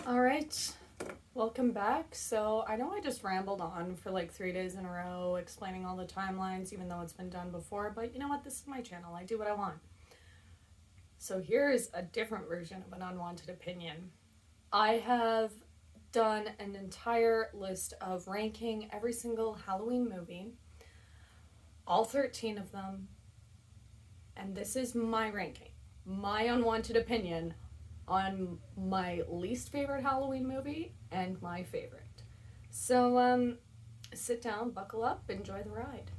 All right, welcome back. So I know I just rambled on for like 3 days in a row explaining all the timelines, even though it's been done before, but you know what? This is my channel. I do what I want. So here's a different version of an unwanted opinion. I have done an entire list of ranking every single Halloween movie, all 13 of them, and this is my ranking, my unwanted opinion on my least favorite Halloween movie and my favorite. So, sit down, buckle up, enjoy the ride.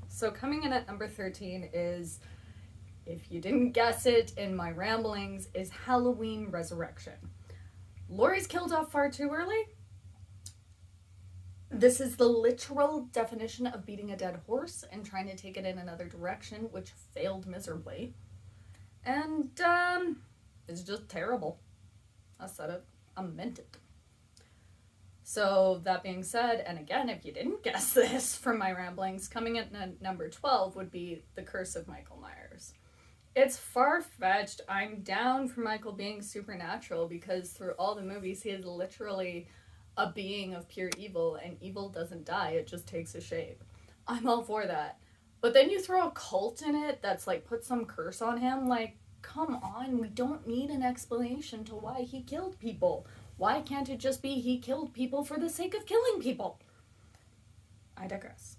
So, coming in at number 13 is, if you didn't guess it in my ramblings, is Halloween Resurrection. Laurie's killed off far too early. This is the literal definition of beating a dead horse and trying to take it in another direction, which failed miserably. And, it's just terrible. I said it. I meant it. So, that being said, and again, if you didn't guess this from my ramblings, coming in at number 12 would be The Curse of Michael Myers. It's far-fetched. I'm down for Michael being supernatural because through all the movies, he is literally a being of pure evil, and evil doesn't die, it just takes a shape. I'm all for that. But then you throw a cult in it that's like put some curse on him, like, come on, we don't need an explanation to why he killed people. Why can't it just be he killed people for the sake of killing people? I digress.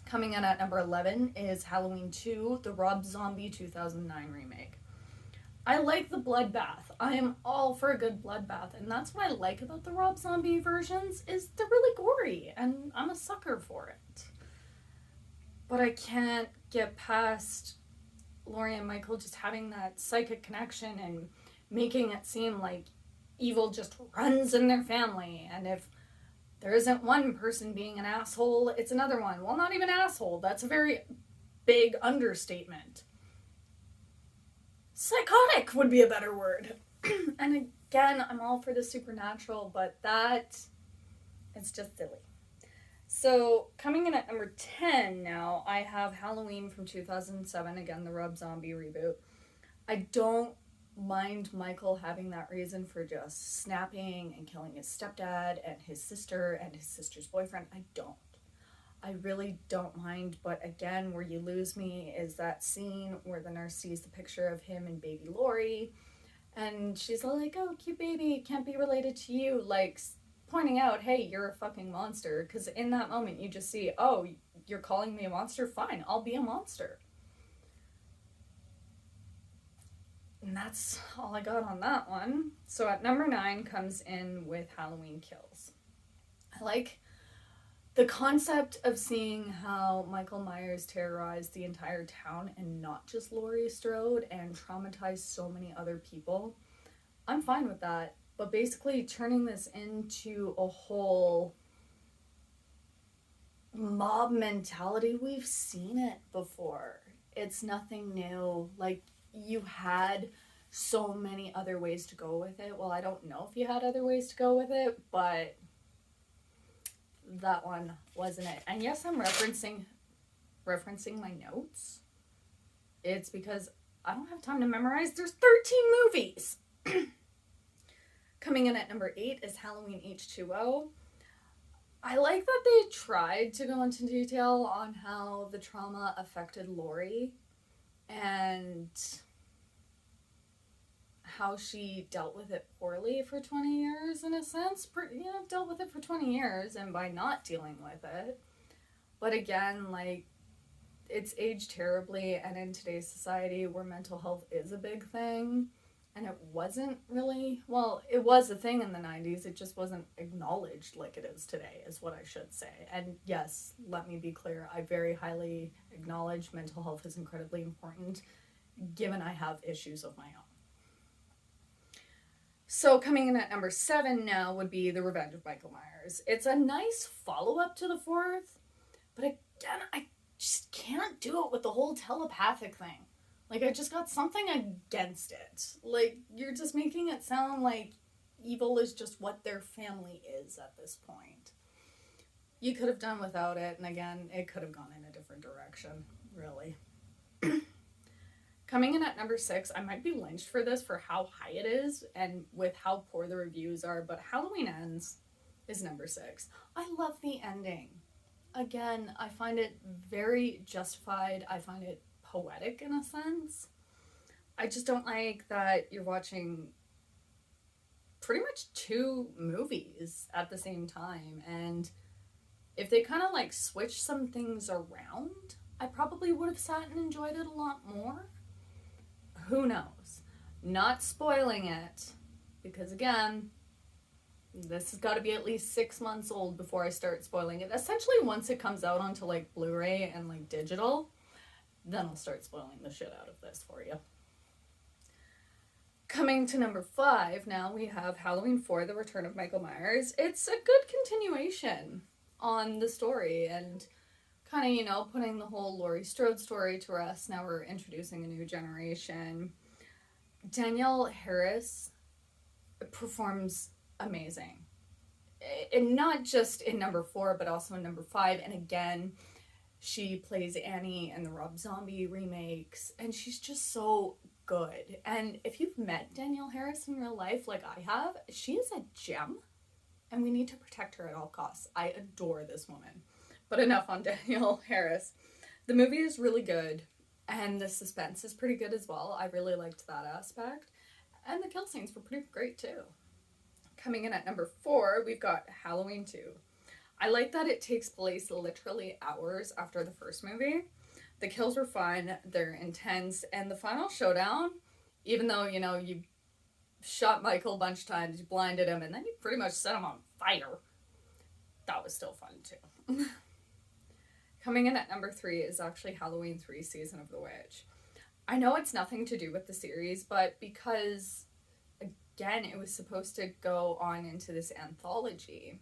Coming in at number 11 is Halloween 2, the Rob Zombie 2009 remake. I like the bloodbath. I am all for a good bloodbath, and that's what I like about the Rob Zombie versions is they're really gory, and I'm a sucker for it. But I can't get past Laurie and Michael just having that psychic connection and making it seem like evil just runs in their family, and if there isn't one person being an asshole, it's another one. Well, not even asshole. That's a very big understatement. Psychotic would be a better word. And again, I'm all for the supernatural, but it's just silly. So, coming in at number 10 now, I have Halloween from 2007, again, the Rob Zombie reboot. I don't mind Michael having that reason for just snapping and killing his stepdad and his sister's boyfriend. I don't. I really don't mind, but again, where you lose me is that scene where the nurse sees the picture of him and baby Laurie, and she's like, oh, cute baby, can't be related to you, like, pointing out, hey, you're a fucking monster, because in that moment you just see, oh, you're calling me a monster? Fine, I'll be a monster. And that's all I got on that one. So at number 9 comes in with Halloween Kills. I like the concept of seeing how Michael Myers terrorized the entire town and not just Laurie Strode and traumatized so many other people. I'm fine with that. But basically turning this into a whole mob mentality, we've seen it before. It's nothing new. Like, you had so many other ways to go with it. Well, I don't know if you had other ways to go with it, but that one wasn't it. And yes, I'm referencing my notes. It's because I don't have time to memorize. There's 13 movies. Coming in at number 8 is Halloween H2O. I like that they tried to go into detail on how the trauma affected Laurie and how she dealt with it poorly for 20 years, in a sense. Dealt with it for 20 years, and by not dealing with it. But again, like, it's aged terribly, and in today's society where mental health is a big thing, and it wasn't really, well, it was a thing in the 90s, it just wasn't acknowledged like it is today, is what I should say. And yes, let me be clear, I very highly acknowledge mental health is incredibly important, given I have issues of my own. So coming in at number 7 now would be The Revenge of Michael Myers. It's a nice follow-up to the 4th, but again, I just can't do it with the whole telepathic thing. Like, I just got something against it. Like, you're just making it sound like evil is just what their family is at this point. You could have done without it, and again, it could have gone in a different direction, really. Coming in at number 6, I might be lynched for this for how high it is and with how poor the reviews are, but Halloween Ends is number 6. I love the ending. Again, I find it very justified. I find it poetic in a sense. I just don't like that you're watching pretty much 2 movies at the same time, and if they kind of like switch some things around, I probably would have sat and enjoyed it a lot more. Who knows? Not spoiling it, because again, this has got to be at least 6 months old before I start spoiling it. Essentially, once it comes out onto like Blu-ray and like digital, then I'll start spoiling the shit out of this for you. Coming to number 5, now we have Halloween 4, The Return of Michael Myers. It's a good continuation on the story and kind of, you know, putting the whole Laurie Strode story to rest. Now we're introducing a new generation. Danielle Harris performs amazing. And not just in number 4, but also in number 5. And again, she plays Annie in the Rob Zombie remakes, and she's just so good. And if you've met Danielle Harris in real life like I have, she is a gem, and we need to protect her at all costs. I adore this woman. But enough on Danielle Harris. The movie is really good, and the suspense is pretty good as well. I really liked that aspect. And the kill scenes were pretty great too. Coming in at number 4, we've got Halloween 2. I like that it takes place literally hours after the first movie. The kills were fun, they're intense, and the final showdown, even though, you know, you shot Michael a bunch of times, you blinded him, and then you pretty much set him on fire, that was still fun too. Coming in at number 3 is actually Halloween 3, Season of the Witch. I know it's nothing to do with the series, but because, again, it was supposed to go on into this anthology,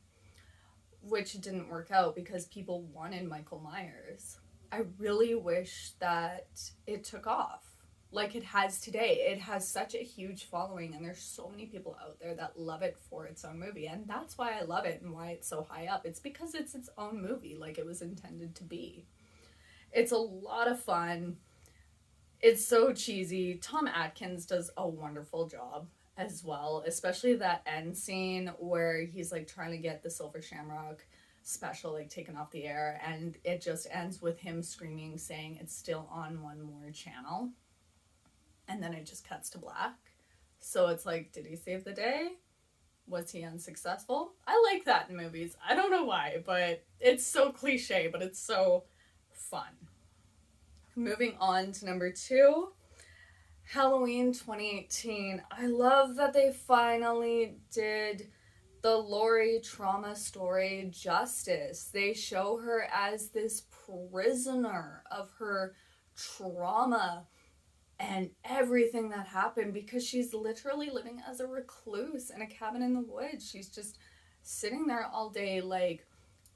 which didn't work out because people wanted Michael Myers. I really wish that it took off like it has today. It has such a huge following, and there's so many people out there that love it for its own movie, and that's why I love it and why it's so high up. It's because it's its own movie like it was intended to be. It's a lot of fun. It's so cheesy. Tom Atkins does a wonderful job as well, especially that end scene where he's like trying to get the Silver Shamrock special like taken off the air, and it just ends with him screaming, saying it's still on one more channel, and then it just cuts to black. So it's like, did he save the day? Was he unsuccessful? I like that in movies. I don't know why, but it's so cliche, but it's so fun. Moving on to number 2, Halloween 2018. I love that they finally did the Laurie trauma story justice. They show her as this prisoner of her trauma and everything that happened, because she's literally living as a recluse in a cabin in the woods. She's just sitting there all day, like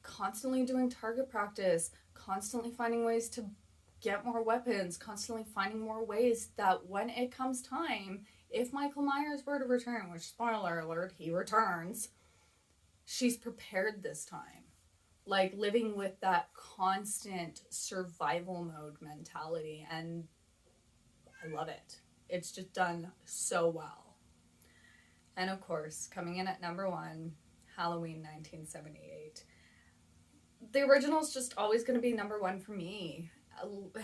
constantly doing target practice, constantly finding ways to get more weapons, constantly finding more ways that when it comes time, if Michael Myers were to return, which, spoiler alert, he returns, she's prepared this time. Like, living with that constant survival mode mentality, and I love it. It's just done so well. And of course, coming in at number 1, Halloween 1978. The original's just always going to be number 1 for me,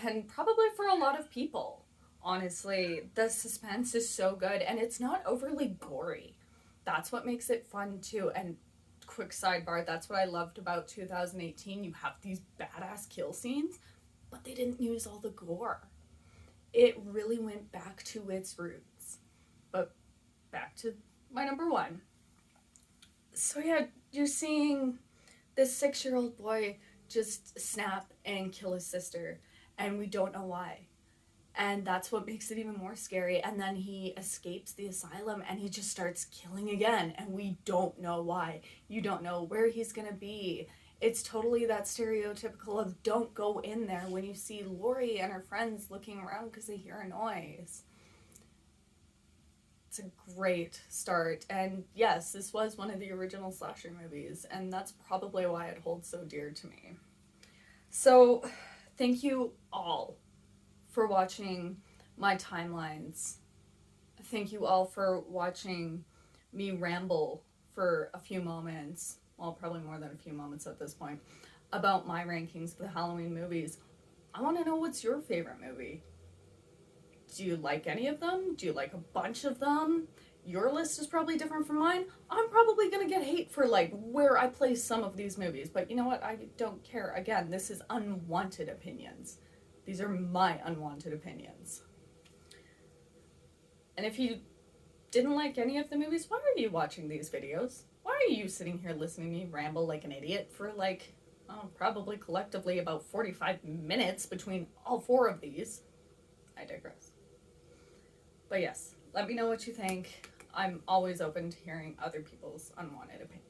and probably for a lot of people. Honestly, the suspense is so good, and it's not overly gory. That's what makes it fun too. And quick sidebar, that's what I loved about 2018. You have these badass kill scenes, but they didn't use all the gore. It really went back to its roots. But back to my number 1. So yeah, you're seeing this 6-year-old boy just snap and kill his sister, and we don't know why. And that's what makes it even more scary. And then he escapes the asylum and he just starts killing again, and we don't know why. You don't know where he's gonna be. It's totally that stereotypical of don't go in there when you see Laurie and her friends looking around because they hear a noise. It's a great start. And yes, this was one of the original slasher movies, and that's probably why it holds so dear to me. So thank you all for watching my timelines. Thank you all for watching me ramble for a few moments, well, probably more than a few moments at this point, about my rankings for the Halloween movies. I want to know, what's your favorite movie? Do you like any of them? Do you like a bunch of them? Your list is probably different from mine. I'm probably gonna get hate for like where I place some of these movies, but you know what? I don't care. Again, this is unwanted opinions. These are my unwanted opinions. And if you didn't like any of the movies, why are you watching these videos? Why are you sitting here listening to me ramble like an idiot for like, probably collectively about 45 minutes between all four of these? I digress. But yes, let me know what you think. I'm always open to hearing other people's unwanted opinions.